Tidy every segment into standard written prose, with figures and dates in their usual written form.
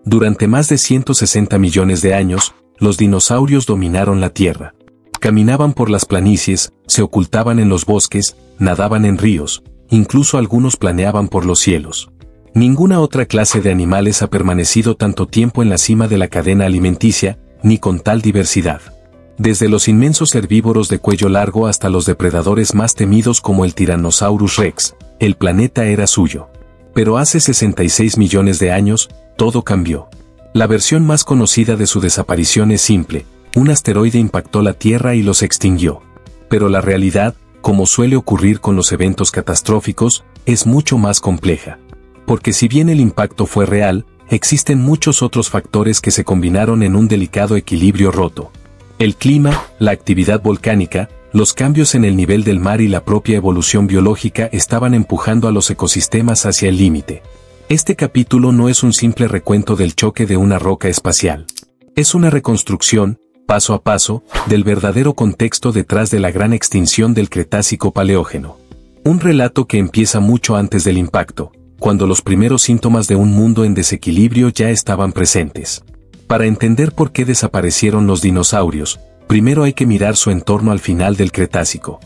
Durante más de 160 millones de años, los dinosaurios dominaron la Tierra. Caminaban por las planicies, se ocultaban en los bosques, nadaban en ríos, incluso algunos planeaban por los cielos. Ninguna otra clase de animales ha permanecido tanto tiempo en la cima de la cadena alimenticia, ni con tal diversidad. Desde los inmensos herbívoros de cuello largo hasta los depredadores más temidos como el Tyrannosaurus Rex, el planeta era suyo. Pero hace 66 millones de años, todo cambió. La versión más conocida de su desaparición es simple: un asteroide impactó la Tierra y los extinguió. Pero la realidad, como suele ocurrir con los eventos catastróficos, es mucho más compleja. Porque si bien el impacto fue real, existen muchos otros factores que se combinaron en un delicado equilibrio roto. El clima, la actividad volcánica, los cambios en el nivel del mar y la propia evolución biológica estaban empujando a los ecosistemas hacia el límite. Este capítulo no es un simple recuento del choque de una roca espacial. Es una reconstrucción, paso a paso, del verdadero contexto detrás de la gran extinción del Cretácico-Paleógeno. Un relato que empieza mucho antes del impacto, cuando los primeros síntomas de un mundo en desequilibrio ya estaban presentes. Para entender por qué desaparecieron los dinosaurios, primero hay que mirar su entorno al final del Cretácico.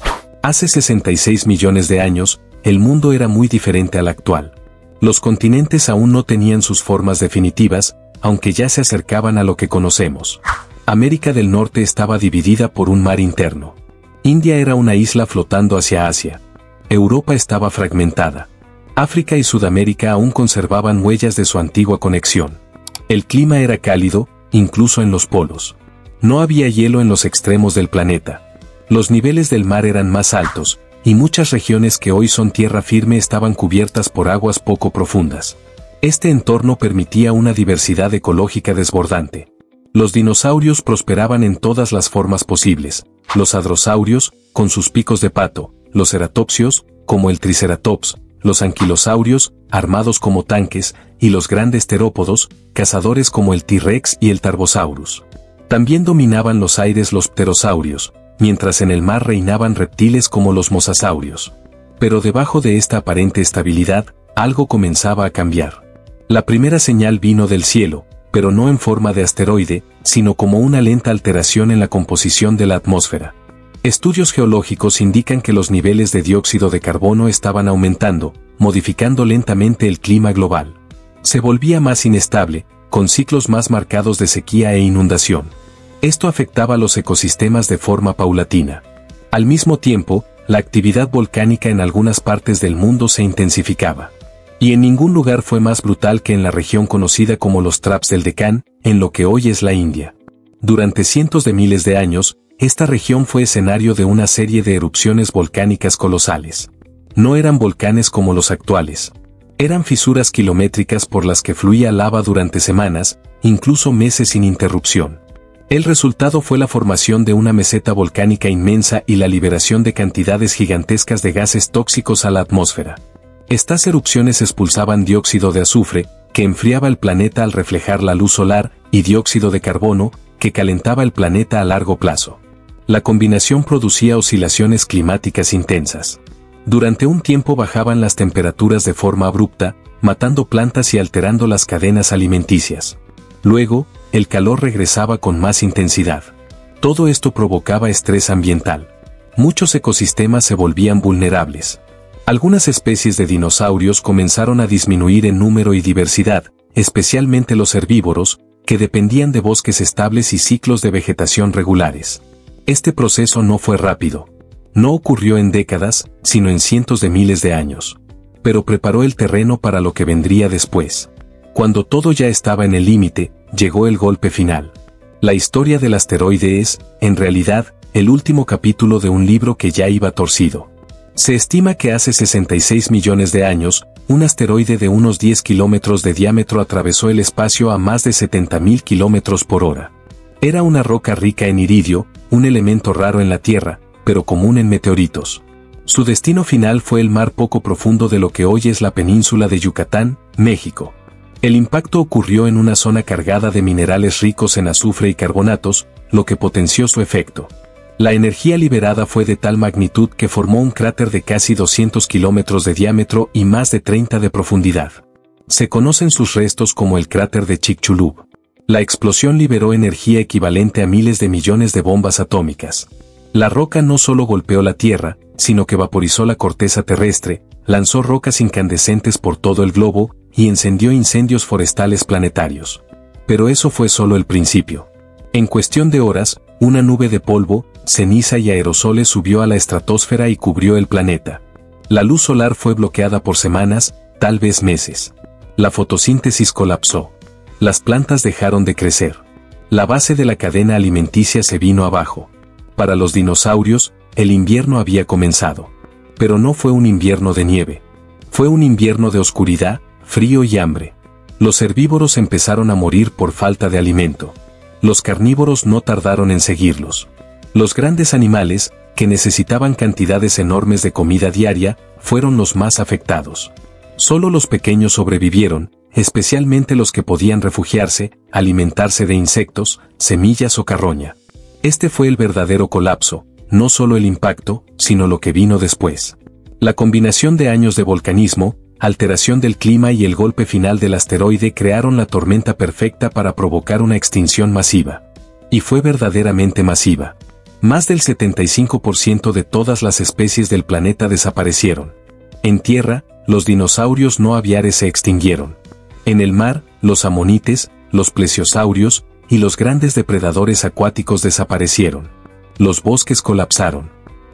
Hace 66 millones de años, el mundo era muy diferente al actual. Los continentes aún no tenían sus formas definitivas, aunque ya se acercaban a lo que conocemos. América del Norte estaba dividida por un mar interno. India era una isla flotando hacia Asia. Europa estaba fragmentada. África y Sudamérica aún conservaban huellas de su antigua conexión. El clima era cálido, incluso en los polos. No había hielo en los extremos del planeta. Los niveles del mar eran más altos, y muchas regiones que hoy son tierra firme estaban cubiertas por aguas poco profundas. Este entorno permitía una diversidad ecológica desbordante. Los dinosaurios prosperaban en todas las formas posibles: los hadrosaurios, con sus picos de pato; los ceratopsios, como el triceratops; los anquilosaurios, armados como tanques; y los grandes terópodos, cazadores como el T-Rex y el Tarbosaurus. También dominaban los aires los pterosaurios, mientras en el mar reinaban reptiles como los mosasaurios. Pero debajo de esta aparente estabilidad, algo comenzaba a cambiar. La primera señal vino del cielo, pero no en forma de asteroide, sino como una lenta alteración en la composición de la atmósfera. Estudios geológicos indican que los niveles de dióxido de carbono estaban aumentando, modificando lentamente el clima global. Se volvía más inestable, con ciclos más marcados de sequía e inundación. Esto afectaba a los ecosistemas de forma paulatina. Al mismo tiempo, la actividad volcánica en algunas partes del mundo se intensificaba. Y en ningún lugar fue más brutal que en la región conocida como los Traps del Deccan, en lo que hoy es la India. Durante cientos de miles de años, esta región fue escenario de una serie de erupciones volcánicas colosales. No eran volcanes como los actuales. Eran fisuras kilométricas por las que fluía lava durante semanas, incluso meses sin interrupción. El resultado fue la formación de una meseta volcánica inmensa y la liberación de cantidades gigantescas de gases tóxicos a la atmósfera. Estas erupciones expulsaban dióxido de azufre, que enfriaba el planeta al reflejar la luz solar, y dióxido de carbono, que calentaba el planeta a largo plazo. La combinación producía oscilaciones climáticas intensas. Durante un tiempo bajaban las temperaturas de forma abrupta, matando plantas y alterando las cadenas alimenticias. Luego, el calor regresaba con más intensidad. Todo esto provocaba estrés ambiental. Muchos ecosistemas se volvían vulnerables. Algunas especies de dinosaurios comenzaron a disminuir en número y diversidad, especialmente los herbívoros, que dependían de bosques estables y ciclos de vegetación regulares. Este proceso no fue rápido. No ocurrió en décadas, sino en cientos de miles de años. Pero preparó el terreno para lo que vendría después. Cuando todo ya estaba en el límite, llegó el golpe final. La historia del asteroide es, en realidad, el último capítulo de un libro que ya iba torcido. Se estima que hace 66 millones de años, un asteroide de unos 10 kilómetros de diámetro atravesó el espacio a más de 70.000 kilómetros por hora. Era una roca rica en iridio, un elemento raro en la Tierra, pero común en meteoritos. Su destino final fue el mar poco profundo de lo que hoy es la península de Yucatán, México. El impacto ocurrió en una zona cargada de minerales ricos en azufre y carbonatos, lo que potenció su efecto. La energía liberada fue de tal magnitud que formó un cráter de casi 200 kilómetros de diámetro y más de 30 de profundidad. Se conocen sus restos como el cráter de Chicxulub. La explosión liberó energía equivalente a miles de millones de bombas atómicas. La roca no solo golpeó la Tierra, sino que vaporizó la corteza terrestre, lanzó rocas incandescentes por todo el globo y encendió incendios forestales planetarios. Pero eso fue solo el principio. En cuestión de horas, una nube de polvo, ceniza y aerosoles subió a la estratosfera y cubrió el planeta. La luz solar fue bloqueada por semanas, tal vez meses. La fotosíntesis colapsó. Las plantas dejaron de crecer. La base de la cadena alimenticia se vino abajo. Para los dinosaurios, el invierno había comenzado. Pero no fue un invierno de nieve. Fue un invierno de oscuridad, frío y hambre. Los herbívoros empezaron a morir por falta de alimento. Los carnívoros no tardaron en seguirlos. Los grandes animales, que necesitaban cantidades enormes de comida diaria, fueron los más afectados. Solo los pequeños sobrevivieron, especialmente los que podían refugiarse, alimentarse de insectos, semillas o carroña. Este fue el verdadero colapso, no solo el impacto, sino lo que vino después. La combinación de años de volcanismo, alteración del clima y el golpe final del asteroide crearon la tormenta perfecta para provocar una extinción masiva. Y fue verdaderamente masiva. Más del 75% de todas las especies del planeta desaparecieron. En tierra, los dinosaurios no aviares se extinguieron. En el mar, los amonites, los plesiosaurios y los grandes depredadores acuáticos desaparecieron. Los bosques colapsaron.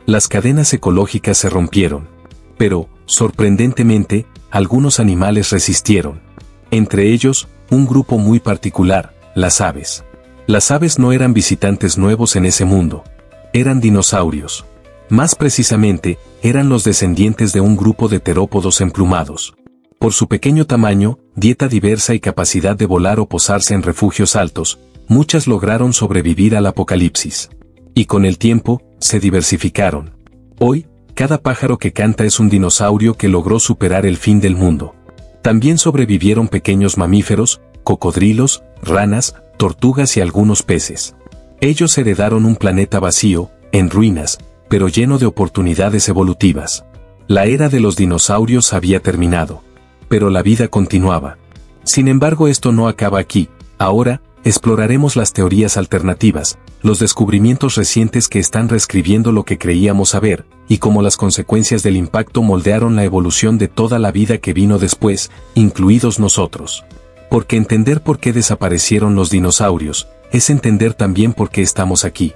Las cadenas ecológicas se rompieron. Pero, sorprendentemente, algunos animales resistieron. Entre ellos, un grupo muy particular, las aves. Las aves no eran visitantes nuevos en ese mundo. Eran dinosaurios. Más precisamente, eran los descendientes de un grupo de terópodos emplumados. Por su pequeño tamaño, dieta diversa y capacidad de volar o posarse en refugios altos, muchas lograron sobrevivir al apocalipsis. Y con el tiempo, se diversificaron. Hoy, cada pájaro que canta es un dinosaurio que logró superar el fin del mundo. También sobrevivieron pequeños mamíferos, cocodrilos, ranas, tortugas y algunos peces. Ellos heredaron un planeta vacío, en ruinas, pero lleno de oportunidades evolutivas. La era de los dinosaurios había terminado. Pero la vida continuaba. Sin embargo, esto no acaba aquí. Ahora, exploraremos las teorías alternativas, los descubrimientos recientes que están reescribiendo lo que creíamos saber, y cómo las consecuencias del impacto moldearon la evolución de toda la vida que vino después, incluidos nosotros. Porque entender por qué desaparecieron los dinosaurios, es entender también por qué estamos aquí.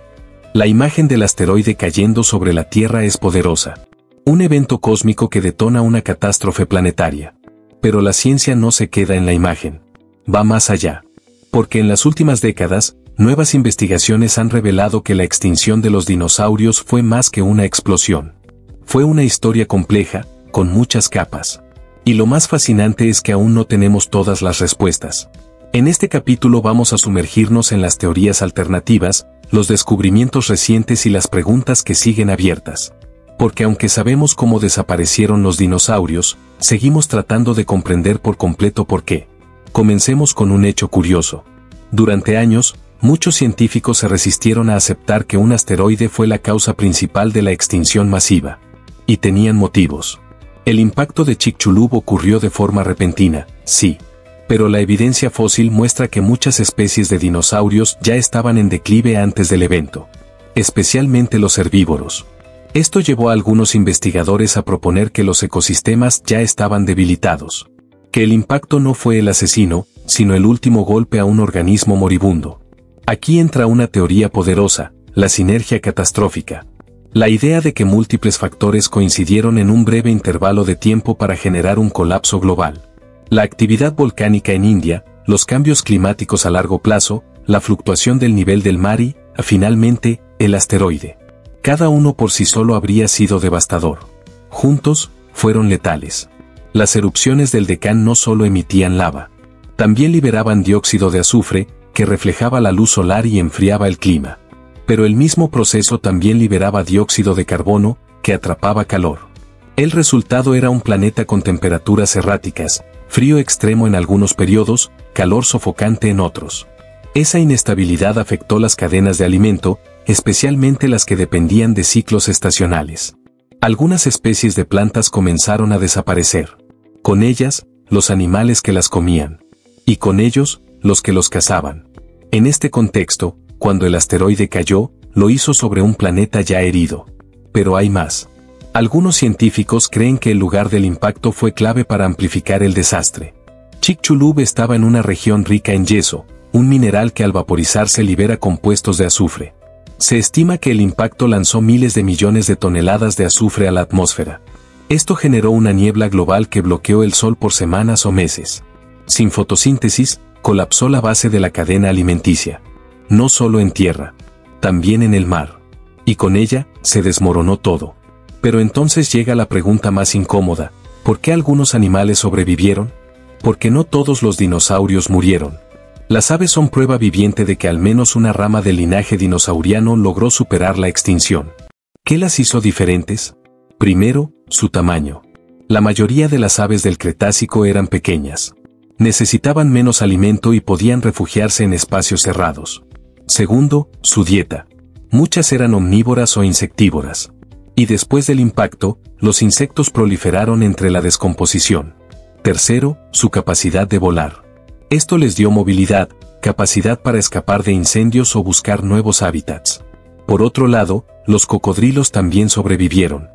La imagen del asteroide cayendo sobre la Tierra es poderosa. Un evento cósmico que detona una catástrofe planetaria. Pero la ciencia no se queda en la imagen. Va más allá. Porque en las últimas décadas, nuevas investigaciones han revelado que la extinción de los dinosaurios fue más que una explosión. Fue una historia compleja, con muchas capas. Y lo más fascinante es que aún no tenemos todas las respuestas. En este capítulo vamos a sumergirnos en las teorías alternativas, los descubrimientos recientes y las preguntas que siguen abiertas. Porque aunque sabemos cómo desaparecieron los dinosaurios, seguimos tratando de comprender por completo por qué. Comencemos con un hecho curioso. Durante años, muchos científicos se resistieron a aceptar que un asteroide fue la causa principal de la extinción masiva. Y tenían motivos. El impacto de Chicxulub ocurrió de forma repentina, sí. Pero la evidencia fósil muestra que muchas especies de dinosaurios ya estaban en declive antes del evento. Especialmente los herbívoros. Esto llevó a algunos investigadores a proponer que los ecosistemas ya estaban debilitados. Que el impacto no fue el asesino, sino el último golpe a un organismo moribundo. Aquí entra una teoría poderosa, la sinergia catastrófica. La idea de que múltiples factores coincidieron en un breve intervalo de tiempo para generar un colapso global. La actividad volcánica en India, los cambios climáticos a largo plazo, la fluctuación del nivel del mar y, finalmente, el asteroide. Cada uno por sí solo habría sido devastador. Juntos, fueron letales. Las erupciones del Deccan no solo emitían lava. También liberaban dióxido de azufre, que reflejaba la luz solar y enfriaba el clima. Pero el mismo proceso también liberaba dióxido de carbono, que atrapaba calor. El resultado era un planeta con temperaturas erráticas, frío extremo en algunos periodos, calor sofocante en otros. Esa inestabilidad afectó las cadenas de alimento, especialmente las que dependían de ciclos estacionales. Algunas especies de plantas comenzaron a desaparecer. Con ellas, los animales que las comían. Y con ellos, los que los cazaban. En este contexto, cuando el asteroide cayó, lo hizo sobre un planeta ya herido. Pero hay más. Algunos científicos creen que el lugar del impacto fue clave para amplificar el desastre. Chicxulub estaba en una región rica en yeso, un mineral que al vaporizarse libera compuestos de azufre. Se estima que el impacto lanzó miles de millones de toneladas de azufre a la atmósfera. Esto generó una niebla global que bloqueó el sol por semanas o meses. Sin fotosíntesis, colapsó la base de la cadena alimenticia. No solo en tierra, también en el mar. Y con ella, se desmoronó todo. Pero entonces llega la pregunta más incómoda: ¿por qué algunos animales sobrevivieron? Porque no todos los dinosaurios murieron. Las aves son prueba viviente de que al menos una rama del linaje dinosauriano logró superar la extinción. ¿Qué las hizo diferentes? Primero, su tamaño. La mayoría de las aves del Cretácico eran pequeñas. Necesitaban menos alimento y podían refugiarse en espacios cerrados. Segundo, su dieta. Muchas eran omnívoras o insectívoras. Y después del impacto, los insectos proliferaron entre la descomposición. Tercero, su capacidad de volar. Esto les dio movilidad, capacidad para escapar de incendios o buscar nuevos hábitats. Por otro lado, los cocodrilos también sobrevivieron.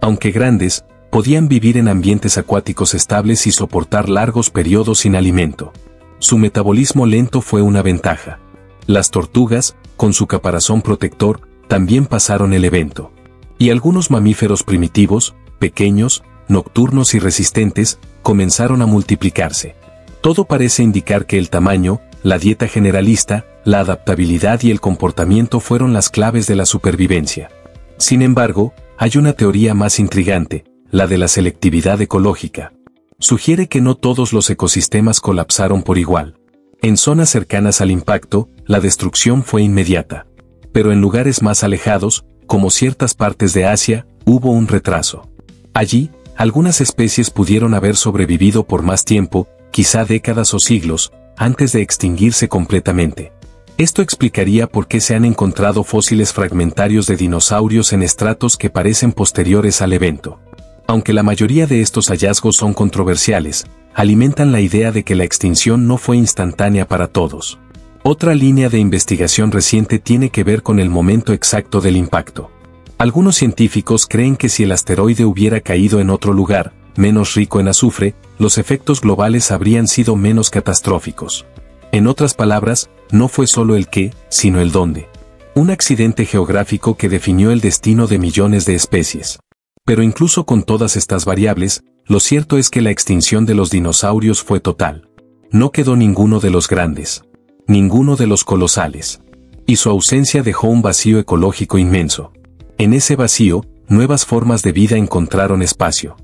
Aunque grandes, podían vivir en ambientes acuáticos estables y soportar largos periodos sin alimento. Su metabolismo lento fue una ventaja. Las tortugas, con su caparazón protector, también pasaron el evento. Y algunos mamíferos primitivos, pequeños, nocturnos y resistentes, comenzaron a multiplicarse. Todo parece indicar que el tamaño, la dieta generalista, la adaptabilidad y el comportamiento fueron las claves de la supervivencia. Sin embargo, hay una teoría más intrigante, la de la selectividad ecológica. Sugiere que no todos los ecosistemas colapsaron por igual. En zonas cercanas al impacto, la destrucción fue inmediata. Pero en lugares más alejados, como ciertas partes de Asia, hubo un retraso. Allí, algunas especies pudieron haber sobrevivido por más tiempo, quizá décadas o siglos, antes de extinguirse completamente. Esto explicaría por qué se han encontrado fósiles fragmentarios de dinosaurios en estratos que parecen posteriores al evento. Aunque la mayoría de estos hallazgos son controversiales, alimentan la idea de que la extinción no fue instantánea para todos. Otra línea de investigación reciente tiene que ver con el momento exacto del impacto. Algunos científicos creen que si el asteroide hubiera caído en otro lugar, menos rico en azufre, los efectos globales habrían sido menos catastróficos. En otras palabras, no fue solo el qué, sino el dónde. Un accidente geográfico que definió el destino de millones de especies. Pero incluso con todas estas variables, lo cierto es que la extinción de los dinosaurios fue total. No quedó ninguno de los grandes. Ninguno de los colosales. Y su ausencia dejó un vacío ecológico inmenso. En ese vacío, nuevas formas de vida encontraron espacio.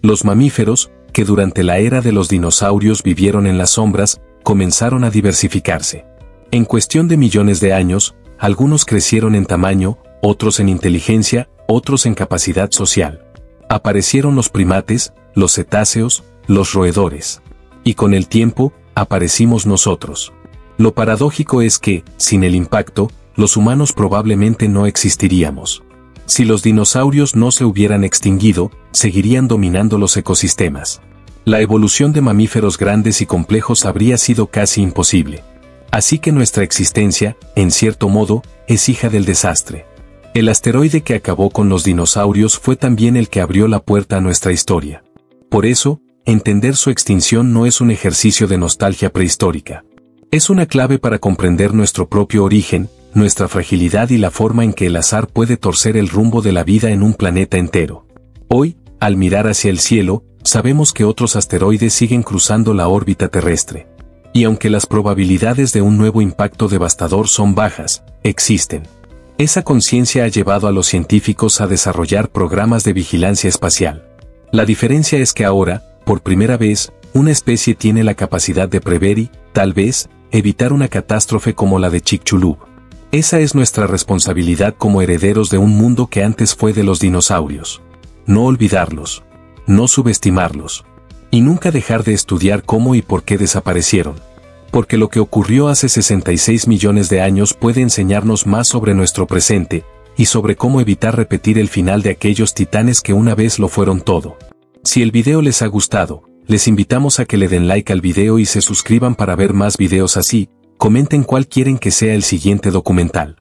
Los mamíferos, que durante la era de los dinosaurios vivieron en las sombras, comenzaron a diversificarse. En cuestión de millones de años, algunos crecieron en tamaño, otros en inteligencia, otros en capacidad social. Aparecieron los primates, los cetáceos, los roedores. Y con el tiempo, aparecimos nosotros. Lo paradójico es que, sin el impacto, los humanos probablemente no existiríamos. Si los dinosaurios no se hubieran extinguido, seguirían dominando los ecosistemas. La evolución de mamíferos grandes y complejos habría sido casi imposible. Así que nuestra existencia, en cierto modo, es hija del desastre. El asteroide que acabó con los dinosaurios fue también el que abrió la puerta a nuestra historia. Por eso, entender su extinción no es un ejercicio de nostalgia prehistórica. Es una clave para comprender nuestro propio origen, nuestra fragilidad y la forma en que el azar puede torcer el rumbo de la vida en un planeta entero. Hoy, al mirar hacia el cielo, sabemos que otros asteroides siguen cruzando la órbita terrestre. Y aunque las probabilidades de un nuevo impacto devastador son bajas, existen. Esa conciencia ha llevado a los científicos a desarrollar programas de vigilancia espacial. La diferencia es que ahora, por primera vez, una especie tiene la capacidad de prever y, tal vez, evitar una catástrofe como la de Chicxulub. Esa es nuestra responsabilidad como herederos de un mundo que antes fue de los dinosaurios. No olvidarlos. No subestimarlos. Y nunca dejar de estudiar cómo y por qué desaparecieron. Porque lo que ocurrió hace 66 millones de años puede enseñarnos más sobre nuestro presente, y sobre cómo evitar repetir el final de aquellos titanes que una vez lo fueron todo. Si el video les ha gustado, Les invitamos a que le den like al video y se suscriban para ver más videos así. Comenten cuál quieren que sea el siguiente documental.